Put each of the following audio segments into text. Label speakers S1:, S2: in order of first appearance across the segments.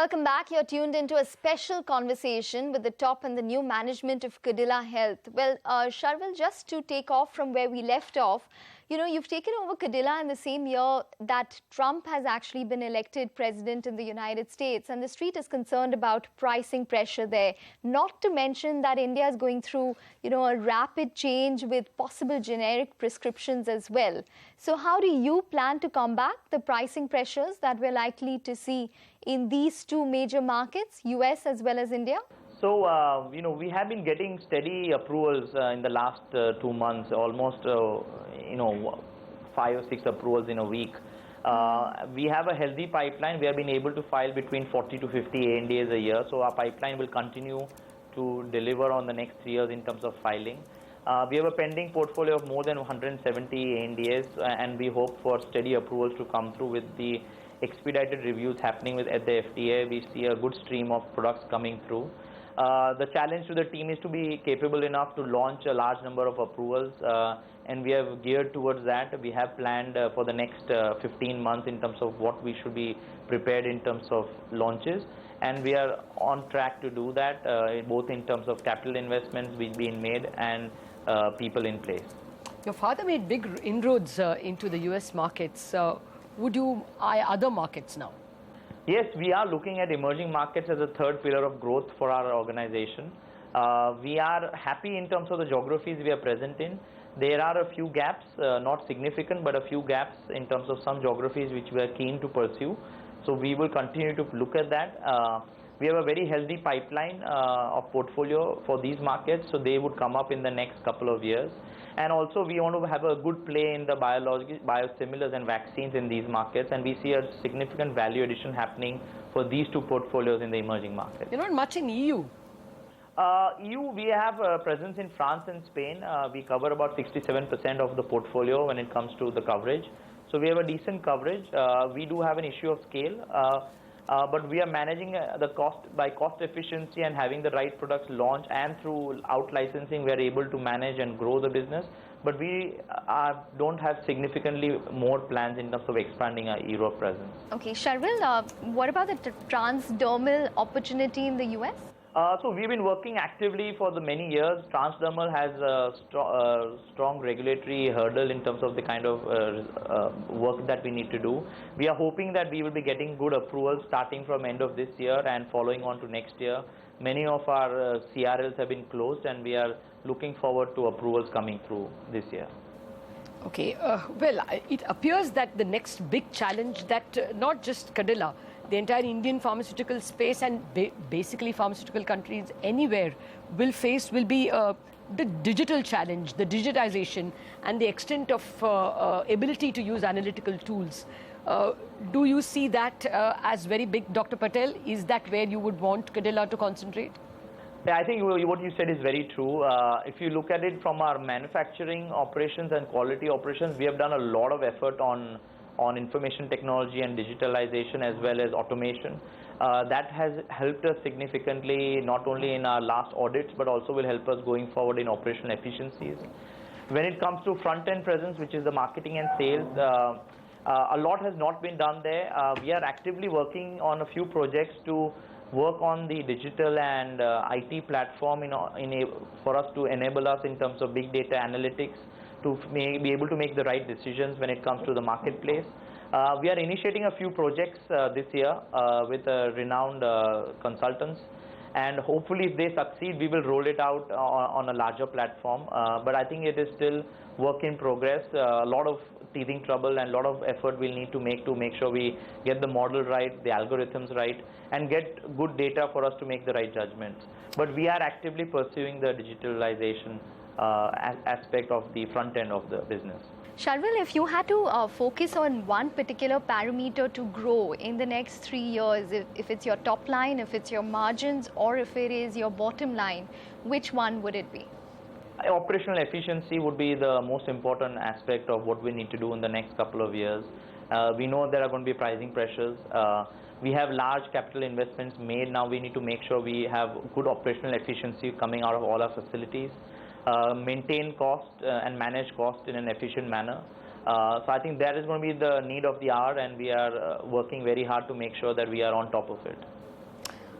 S1: welcome back. You're tuned into a special conversation with the top and the new management of Cadila Health. Well, Sharvil, just to take off from where we left off, you've taken over Cadila in the same year that Trump has actually been elected president in the United States, and the street is concerned about pricing pressure there. Not to mention that India is going through, a rapid change with possible generic prescriptions as well. So how do you plan to combat the pricing pressures that we're likely to see in these two major markets, US as well as India?
S2: So, we have been getting steady approvals in the last 2 months, almost, 5 or 6 approvals in a week. We have a healthy pipeline. We have been able to file between 40 to 50 ANDAs a year. So our pipeline will continue to deliver on the next 3 years in terms of filing. We have a pending portfolio of more than 170 ANDAs, and we hope for steady approvals to come through with the expedited reviews happening at the FDA. We see a good stream of products coming through. The challenge to the team is to be capable enough to launch a large number of approvals, and we have geared towards that. We have planned for the next 15 months in terms of what we should be prepared in terms of launches, and we are on track to do that, both in terms of capital investments being made and people in place.
S3: Your father made big inroads into the US markets. Would you eye other markets now?
S2: Yes, we are looking at emerging markets as a third pillar of growth for our organization. We are happy in terms of the geographies we are present in. There are a few gaps, not significant, but a few gaps in terms of some geographies which we are keen to pursue. So we will continue to look at that. We have a very healthy pipeline of portfolio for these markets, so they would come up in the next couple of years. And also we want to have a good play in the biosimilars and vaccines in these markets, and we see a significant value addition happening for these two portfolios in the emerging markets.
S3: You're not much in EU.
S2: EU, we have a presence in France and Spain. We cover about 67% of the portfolio when it comes to the coverage. So we have a decent coverage. We do have an issue of scale, but we are managing the cost by cost efficiency and having the right products launched, and through out licensing we are able to manage and grow the business. But we don't have significantly more plans in terms of expanding our Europe presence.
S1: Okay, Sharvil, what about the transdermal opportunity in the US?
S2: So we've been working actively for the many years. Transdermal has a strong regulatory hurdle in terms of the kind of work that we need to do. We are hoping that we will be getting good approvals starting from end of this year and following on to next year. Many of our CRLs have been closed, and we are looking forward to approvals coming through this year.
S3: Okay, well, it appears that the next big challenge that not just Cadila, the entire Indian pharmaceutical space and basically pharmaceutical countries anywhere will be the digital challenge, the digitization, and the extent of ability to use analytical tools. Do you see that as very big, Dr. Patel? Is that where you would want Cadila to concentrate?
S2: Yeah, I think what you said is very true. If you look at it from our manufacturing operations and quality operations, we have done a lot of effort on information technology and digitalization as well as automation. That has helped us significantly, not only in our last audits, but also will help us going forward in operational efficiencies. When it comes to front-end presence, which is the marketing and sales, a lot has not been done there. We are actively working on a few projects to work on the digital and IT platform for us to enable us in terms of big data analytics, to be able to make the right decisions when it comes to the marketplace. We are initiating a few projects this year with renowned consultants, and hopefully if they succeed, we will roll it out on a larger platform. But I think it is still work in progress. A lot of teething trouble and a lot of effort we'll need to make sure we get the model right, the algorithms right, and get good data for us to make the right judgments. But we are actively pursuing the digitalization aspect of the front end of the business.
S1: Sharvil, if you had to focus on one particular parameter to grow in the next 3 years, if it's your top line, if it's your margins, or if it is your bottom line, which one would it be?
S2: Operational efficiency would be the most important aspect of what we need to do in the next couple of years. We know there are going to be pricing pressures. We have large capital investments made. Now we need to make sure we have good operational efficiency coming out of all our facilities. Maintain cost and manage cost in an efficient manner. So I think that is going to be the need of the hour, and we are working very hard to make sure that we are on top of it.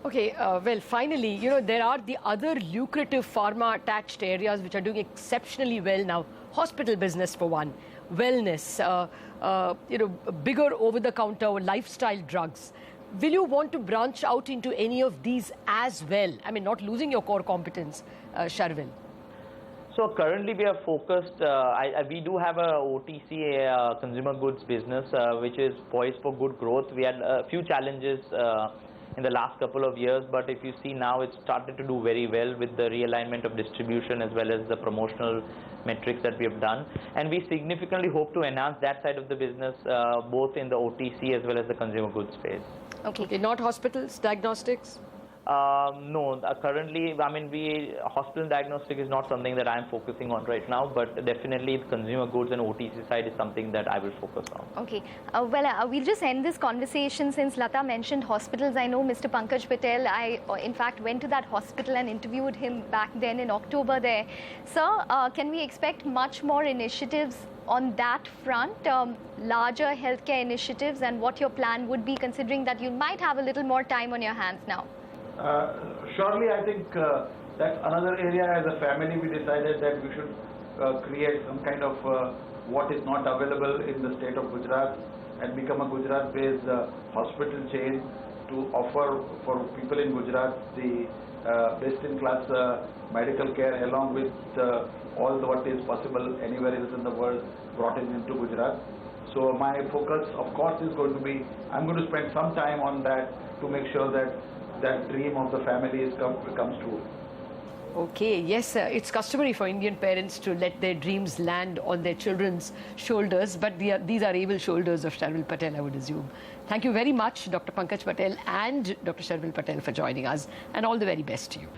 S3: Okay, well, finally, there are the other lucrative pharma-attached areas which are doing exceptionally well now. Hospital business, for one, wellness, bigger over-the-counter lifestyle drugs. Will you want to branch out into any of these as well? I mean, not losing your core competence, Sharvil.
S2: So currently we are focused, we do have a OTC consumer goods business which is poised for good growth. We had a few challenges in the last couple of years, but if you see now it's started to do very well with the realignment of distribution as well as the promotional metrics that we have done. And we significantly hope to enhance that side of the business both in the OTC as well as the consumer goods space.
S3: Okay, not hospitals, diagnostics?
S2: No, currently, hospital diagnostic is not something that I'm focusing on right now, but definitely the consumer goods and OTC side is something that I will focus on.
S1: Okay. We'll just end this conversation since Lata mentioned hospitals. I know Mr. Pankaj Patel. I, in fact, went to that hospital and interviewed him back then in October there. Sir, can we expect much more initiatives on that front, larger healthcare initiatives, and what your plan would be, considering that you might have a little more time on your hands now?
S4: Surely, I think that's another area. As a family, we decided that we should create some kind of what is not available in the state of Gujarat and become a Gujarat-based hospital chain to offer for people in Gujarat the best-in-class medical care, along with all what is possible anywhere else in the world brought into Gujarat. So my focus, of course, is going to be, I'm going to spend some time on that to make sure that that dream of the family comes true.
S3: Okay, yes, it's customary for Indian parents to let their dreams land on their children's shoulders, but these are able shoulders of Sharvil Patel, I would assume. Thank you very much, Dr. Pankaj Patel and Dr. Sharvil Patel, for joining us, and all the very best to you.